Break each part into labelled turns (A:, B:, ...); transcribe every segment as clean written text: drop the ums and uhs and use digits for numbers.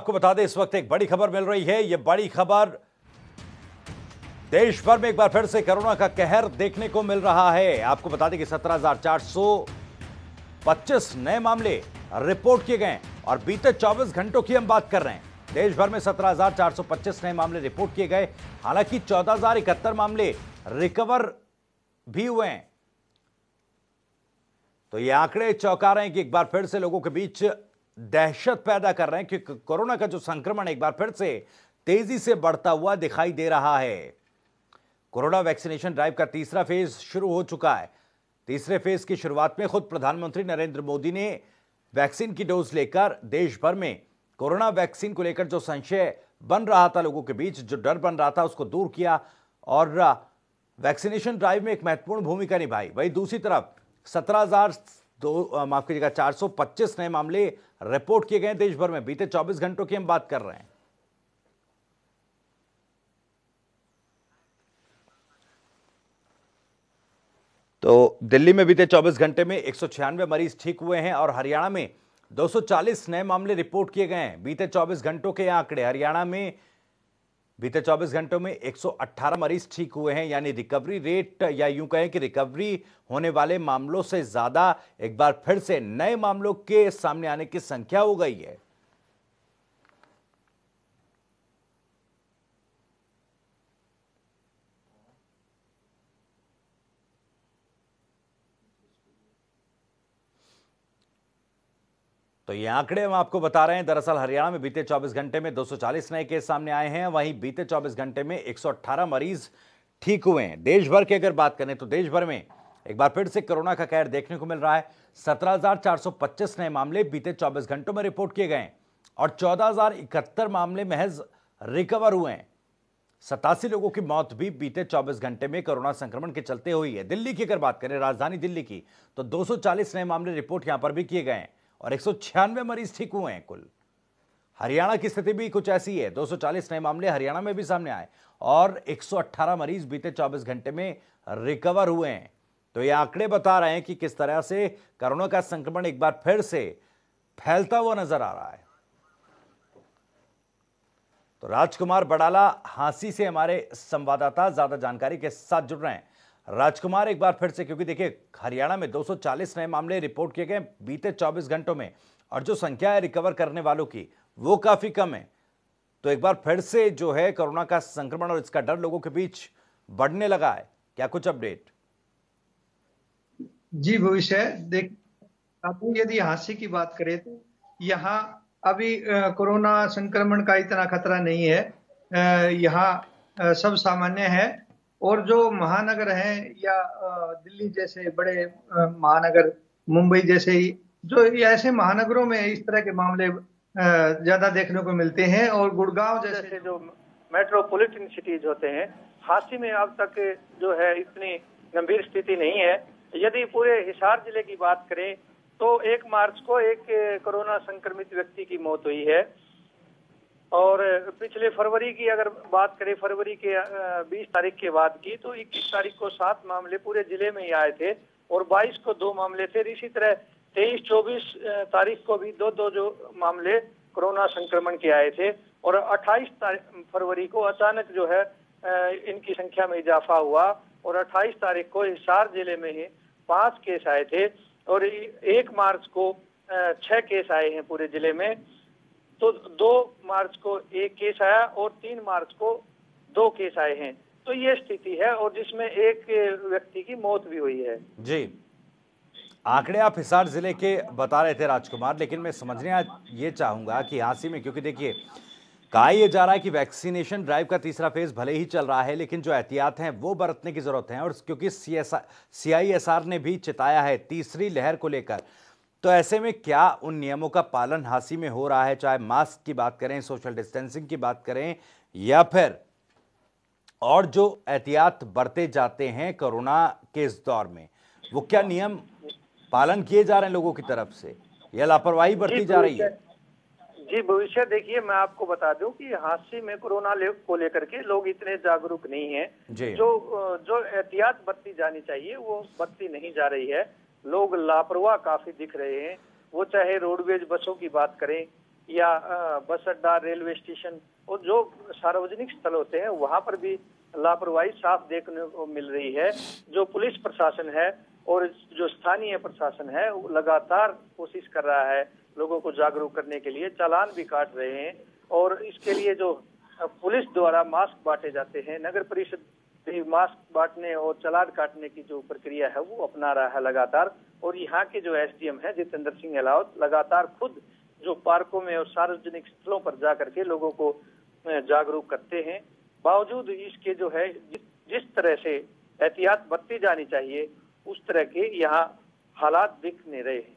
A: आपको बता दें, इस वक्त एक बड़ी खबर मिल रही है। यह बड़ी खबर, देश भर में एक बार फिर से कोरोना का कहर देखने को मिल रहा है। आपको बता दें कि 17,425 नए मामले रिपोर्ट किए गए और बीते 24 घंटों की हम बात कर रहे हैं। देश भर में 17,425 नए मामले रिपोर्ट किए गए। हालांकि 14,071 मामले रिकवर भी हुए हैं। तो ये आंकड़े चौंका रहे हैं कि एक बार फिर से लोगों के बीच दहशत पैदा कर रहे हैं कि कोरोना का जो संक्रमण एक बार फिर से तेजी से बढ़ता हुआ दिखाई दे रहा है। कोरोना वैक्सीनेशन ड्राइव का तीसरा फेज शुरू हो चुका है। तीसरे फेज की शुरुआत में खुद प्रधानमंत्री नरेंद्र मोदी ने वैक्सीन की डोज लेकर देश भर में कोरोना वैक्सीन को लेकर जो संशय बन रहा था, लोगों के बीच जो डर बन रहा था, उसको दूर किया और वैक्सीनेशन ड्राइव में एक महत्वपूर्ण भूमिका निभाई। वहीं दूसरी तरफ 425 नए मामले रिपोर्ट किए गए देश भर में। बीते 24 घंटों की हम बात कर रहे हैं। तो दिल्ली में बीते 24 घंटे में 196 मरीज ठीक हुए हैं और हरियाणा में 240 नए मामले रिपोर्ट किए गए हैं। बीते 24 घंटों के आंकड़े, हरियाणा में बीते 24 घंटों में 118 मरीज ठीक हुए हैं, यानी रिकवरी रेट, या यूं कहें कि रिकवरी होने वाले मामलों से ज्यादा एक बार फिर से नए मामलों के सामने आने की संख्या हो गई है। तो ये आंकड़े हम आपको बता रहे हैं। दरअसल हरियाणा में बीते 24 घंटे में 240 नए केस सामने आए हैं। वहीं बीते 24 घंटे में 118 मरीज ठीक हुए हैं। देश भर की अगर बात करें तो देश भर में एक बार फिर से कोरोना का कहर देखने को मिल रहा है। 17,425 नए मामले बीते 24 घंटों में रिपोर्ट किए गए और 14,071 मामले महज रिकवर हुए हैं। 87 लोगों की मौत भी बीते 24 घंटे में कोरोना संक्रमण के चलते हुई है। दिल्ली की अगर बात करें, राजधानी दिल्ली की, तो 240 नए मामले रिपोर्ट यहां पर भी किए गए हैं और 196 मरीज ठीक हुए हैं कुल। हरियाणा की स्थिति भी कुछ ऐसी है। 240 नए मामले हरियाणा में भी सामने आए और 118 मरीज बीते 24 घंटे में रिकवर हुए हैं। तो ये आंकड़े बता रहे हैं कि किस तरह से कोरोना का संक्रमण एक बार फिर से फैलता हुआ नजर आ रहा है। तो राजकुमार बड़ाला हांसी से हमारे संवाददाता ज्यादा जानकारी के साथ जुड़ रहे हैं। राजकुमार, एक बार फिर से, क्योंकि देखिए हरियाणा में 240 नए मामले रिपोर्ट किए गए बीते 24 घंटों में और जो संख्या है रिकवर करने वालों की वो काफी कम है। तो एक बार फिर से जो है कोरोना का संक्रमण और इसका डर लोगों के बीच बढ़ने लगा है। क्या कुछ अपडेट?
B: जी भविष्य देख, अब यदि हांसी की बात करें तो यहाँ अभी कोरोना संक्रमण का इतना खतरा नहीं है। यहाँ सब सामान्य है और जो महानगर हैं या दिल्ली जैसे बड़े महानगर, मुंबई जैसे ही जो ऐसे महानगरों में इस तरह के मामले ज्यादा देखने को मिलते हैं और गुड़गांव जैसे जो मेट्रोपॉलिटन सिटीज होते हैं, हांसी में अब तक जो है इतनी गंभीर स्थिति नहीं है। यदि पूरे हिसार जिले की बात करें तो 1 मार्च को एक कोरोना संक्रमित व्यक्ति की मौत हुई है और पिछले फरवरी की अगर बात करें, फरवरी के 20 तारीख के बाद की, तो 21 तारीख को 7 मामले पूरे जिले में ही आए थे और 22 को 2 मामले थे। इसी तरह 23-24 तारीख को भी 2-2 जो मामले कोरोना संक्रमण के आए थे और 28 फरवरी को अचानक जो है इनकी संख्या में इजाफा हुआ और 28 तारीख को हिसार जिले में ही 5 केस आए थे और 1 मार्च को 6 केस आए हैं पूरे जिले में। तो 2 मार्च को 1 केस आया और 3 मार्च को 2 केस आए हैं। तो ये स्थिति है और जिसमें एक व्यक्ति की मौत भी हुई है।
A: जी, आंकड़े आप हिसार जिले के बता रहे थे राजकुमार, लेकिन मैं समझने ये चाहूंगा कि हांसी में, क्योंकि देखिए कहा यह जा रहा है कि वैक्सीनेशन ड्राइव का तीसरा फेज भले ही चल रहा है, लेकिन जो एहतियात हैं वो बरतने की जरूरत है और क्योंकि CISR ने भी चिताया है तीसरी लहर को लेकर। तो ऐसे में क्या उन नियमों का पालन हांसी में हो रहा है, चाहे मास्क की बात करें, सोशल डिस्टेंसिंग की बात करें, या फिर और जो एहतियात बरते जाते हैं कोरोना के इस दौर में, वो क्या नियम पालन किए जा रहे हैं लोगों की तरफ से, या लापरवाही बरती जा रही है?
B: जी भविष्य, देखिए मैं आपको बता दूं कि हांसी में कोरोना को लेकर के लोग इतने जागरूक नहीं हैं। जो एहतियात बरती जानी चाहिए वो बरती नहीं जा रही है। लोग लापरवाह काफी दिख रहे हैं। वो चाहे रोडवेज बसों की बात करें
C: या बस अड्डा, रेलवे स्टेशन और जो सार्वजनिक स्थल होते हैं वहां पर भी लापरवाही साफ देखने को मिल रही है। जो पुलिस प्रशासन है और जो स्थानीय प्रशासन है वो लगातार कोशिश कर रहा है लोगों को जागरूक करने के लिए, चालान भी काट रहे हैं और इसके लिए जो पुलिस द्वारा मास्क बांटे जाते हैं, नगर परिषद भी मास्क बांटने और चालान काटने की जो प्रक्रिया है वो अपना रहा है लगातार। और यहाँ के जो एसडीएम है जितेंद्र सिंह अहलावत लगातार खुद जो पार्कों में और सार्वजनिक स्थलों पर जाकर के लोगों को जागरूक करते हैं। बावजूद इसके जो है जिस तरह से एहतियात बरती जानी चाहिए उस तरह के यहाँ हालात दिख नहीं रहे हैं।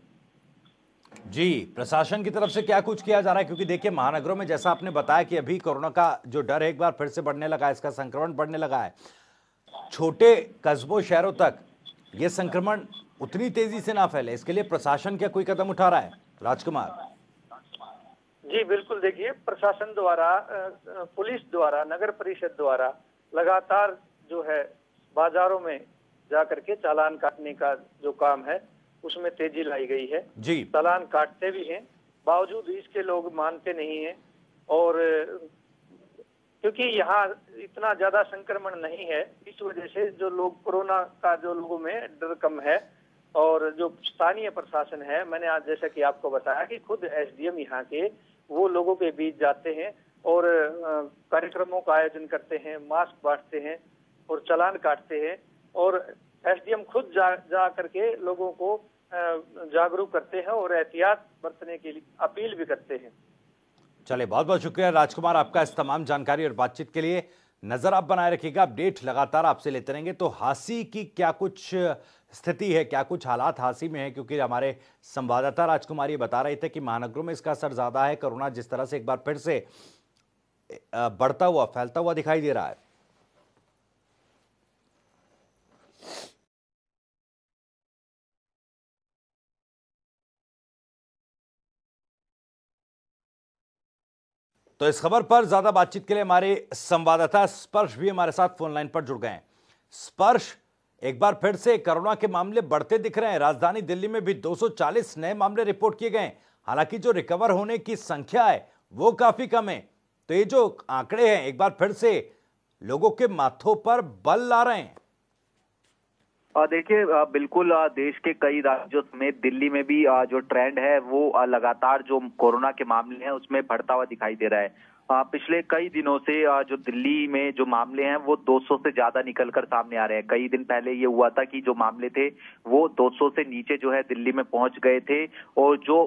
A: जी, प्रशासन की तरफ से क्या कुछ किया जा रहा है? क्योंकि देखिए महानगरों में जैसा आपने बताया कि अभी कोरोना का जो डर है एक बार फिर से बढ़ने लगा है, इसका संक्रमण बढ़ने लगा है। छोटे कस्बों शहरों तक ये संक्रमण उतनी तेजी से ना फैले, इसके लिए प्रशासन क्या कोई कदम उठा रहा है? राजकुमार
C: जी बिल्कुल, देखिए प्रशासन द्वारा, पुलिस द्वारा, नगर परिषद द्वारा लगातार जो है बाजारों में जाकर के चालान काटने का जो काम है उसमें तेजी लाई गई है
A: जी।
C: चालान काटते भी हैं, बावजूद इसके लोग मानते नहीं हैं। और क्योंकि यहाँ इतना ज्यादा संक्रमण नहीं है, इस वजह से जो लोग कोरोना का जो लोगों में डर कम है। और जो स्थानीय प्रशासन है, मैंने आज जैसा कि आपको बताया कि खुद एसडीएम यहाँ के वो लोगों के बीच जाते हैं और कार्यक्रमों का आयोजन करते हैं, मास्क बांटते हैं और चालान काटते हैं। और एसडीएम खुद जा करके लोगों को जागरूक करते हैं और एहतियात बरतने के लिए अपील भी करते हैं।
A: चले, बहुत बहुत शुक्रिया राजकुमार आपका इस तमाम जानकारी और बातचीत के लिए। नजर आप बनाए रखिएगा, अपडेट लगातार आपसे लेते रहेंगे। तो हांसी की क्या कुछ स्थिति है, क्या कुछ हालात हांसी में है? क्योंकि हमारे संवाददाता राजकुमार ये बता रहे थे कि महानगरों में इसका असर ज्यादा है, कोरोना जिस तरह से एक बार फिर से बढ़ता हुआ, फैलता हुआ दिखाई दे रहा है। तो इस खबर पर ज्यादा बातचीत के लिए हमारे संवाददाता स्पर्श भी हमारे साथ फोन लाइन पर जुड़ गए हैं। स्पर्श, एक बार फिर से कोरोना के मामले बढ़ते दिख रहे हैं। राजधानी दिल्ली में भी 240 नए मामले रिपोर्ट किए गए। हालांकि जो रिकवर होने की संख्या है वो काफी कम है। तो ये जो आंकड़े हैं एक बार फिर से लोगों के माथों पर बल ला रहे हैं।
D: देखिए, बिल्कुल देश के कई राज्यों समेत दिल्ली में भी जो ट्रेंड है वो लगातार जो कोरोना के मामले हैं उसमें बढ़ता हुआ दिखाई दे रहा है। पिछले कई दिनों से जो दिल्ली में जो मामले हैं वो 200 से ज्यादा निकलकर सामने आ रहे हैं। कई दिन पहले ये हुआ था कि जो मामले थे वो 200 से नीचे जो है दिल्ली में पहुंच गए थे और जो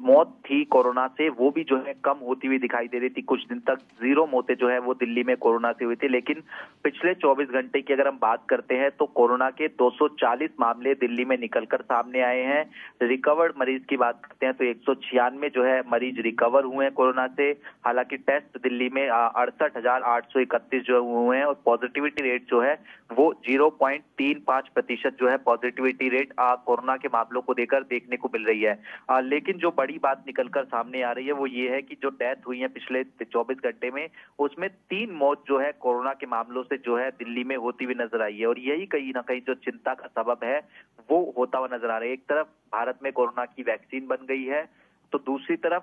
D: मौत थी कोरोना से वो भी जो है कम होती हुई दिखाई दे रही थी। कुछ दिन तक 0 मौतें जो है वो दिल्ली में कोरोना से हुई थी। लेकिन पिछले 24 घंटे की अगर हम बात करते हैं तो कोरोना के 240 मामले दिल्ली में निकलकर सामने आए हैं। रिकवर्ड मरीज की बात करते हैं तो 196 जो है मरीज रिकवर हुए हैं कोरोना से। हालांकि टेस्ट दिल्ली में 68,831 जो हुए हैं और पॉजिटिविटी रेट जो है वो 0.35% जो है पॉजिटिविटी रेट कोरोना के मामलों को देकर देखने को मिल रही है। लेकिन जो बड़ी बात निकलकर सामने आ रही है वो ये है कि जो डेथ हुई है पिछले 24 घंटे में उसमें 3 मौत जो है कोरोना के मामलों से जो है दिल्ली में होती हुई नजर आई है। और यही कहीं ना कहीं जो चिंता का सबब है वो होता हुआ नजर आ रहा है। एक तरफ भारत में कोरोना की वैक्सीन बन गई है तो दूसरी तरफ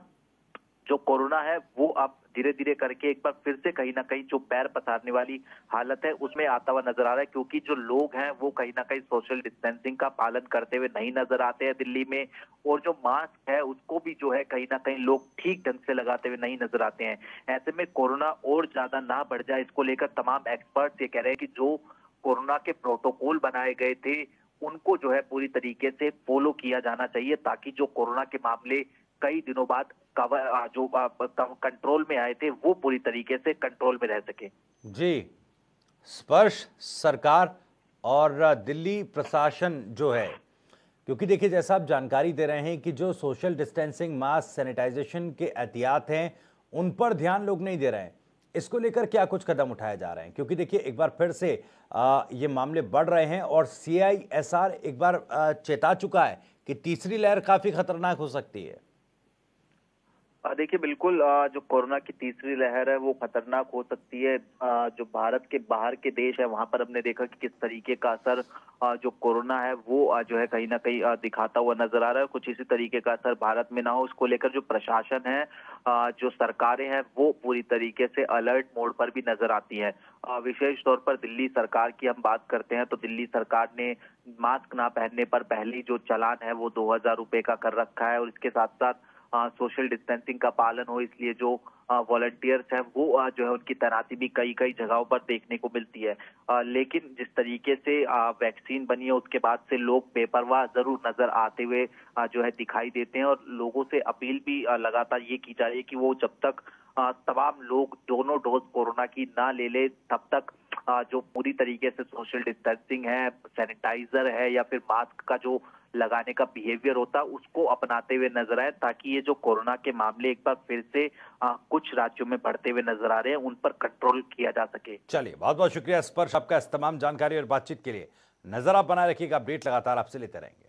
D: जो कोरोना है वो अब धीरे धीरे करके एक बार फिर से कहीं ना कहीं जो पैर पसारने वाली हालत है उसमें आता हुआ नजर आ रहा है। क्योंकि जो लोग हैं वो कहीं ना कहीं सोशल डिस्टेंसिंग का पालन करते हुए नहीं नजर आते हैं दिल्ली में। और जो मास्क है उसको भी जो है कहीं ना कहीं लोग ठीक ढंग से लगाते हुए नहीं नजर आते हैं। ऐसे में कोरोना और ज्यादा ना बढ़ जाए इसको लेकर तमाम एक्सपर्ट्स ये कह रहे हैं कि जो कोरोना के प्रोटोकॉल बनाए गए थे उनको जो है पूरी तरीके से फॉलो किया जाना चाहिए ताकि जो कोरोना के मामले कई दिनों बाद जो कंट्रोल में आए थे वो पूरी तरीके से कंट्रोल में रह सके।
A: जी, स्पर्श, सरकार और दिल्ली प्रशासन जो है, क्योंकि देखिए जैसा आप जानकारी दे रहे हैं कि जो सोशल डिस्टेंसिंग, मास्क, सैनिटाइजेशन के एहतियात हैं उन पर ध्यान लोग नहीं दे रहे हैं। इसको लेकर क्या कुछ कदम उठाए जा रहे हैं? क्योंकि देखिए एक बार फिर से ये मामले बढ़ रहे हैं और CISR एक बार चेता चुका है कि तीसरी लहर काफी खतरनाक हो सकती है।
D: देखिए बिल्कुल जो कोरोना की तीसरी लहर है वो खतरनाक हो सकती है। जो भारत के बाहर के देश है वहां पर हमने देखा कि किस तरीके का असर जो कोरोना है वो जो है कहीं ना कहीं दिखाता हुआ नजर आ रहा है। कुछ इसी तरीके का असर भारत में ना हो, इसको लेकर जो प्रशासन है, जो सरकारें हैं, वो पूरी तरीके से अलर्ट मोड पर भी नजर आती है। विशेष तौर पर दिल्ली सरकार की हम बात करते हैं तो दिल्ली सरकार ने मास्क ना पहनने पर पहले ही जो चालान है वो 2,000 रुपए का कर रखा है, और इसके साथ साथ सोशल डिस्टेंसिंग का पालन हो, इसलिए जो वॉलंटियर्स हैं वो जो है उनकी तैनाती भी कई कई जगहों पर देखने को मिलती है। लेकिन जिस तरीके से वैक्सीन बनी है उसके बाद से लोग बेपरवाह जरूर नजर आते हुए जो है दिखाई देते हैं, और लोगों से अपील भी लगातार ये की जा रही है कि वो जब तक तमाम लोग दोनों डोज कोरोना की ना ले ले तब तक जो पूरी तरीके से सोशल डिस्टेंसिंग है, सैनिटाइजर है या फिर मास्क का जो लगाने का बिहेवियर होता है उसको अपनाते हुए नजर आए, ताकि ये जो कोरोना के मामले एक बार फिर से कुछ राज्यों में बढ़ते हुए नजर आ रहे हैं उन पर कंट्रोल किया जा सके।
A: चलिए, बहुत बहुत शुक्रिया स्पर्श आपका इस तमाम जानकारी और बातचीत के लिए। नजर आप बनाए रखिएगा, अपडेट लगातार आपसे लेते रहेंगे।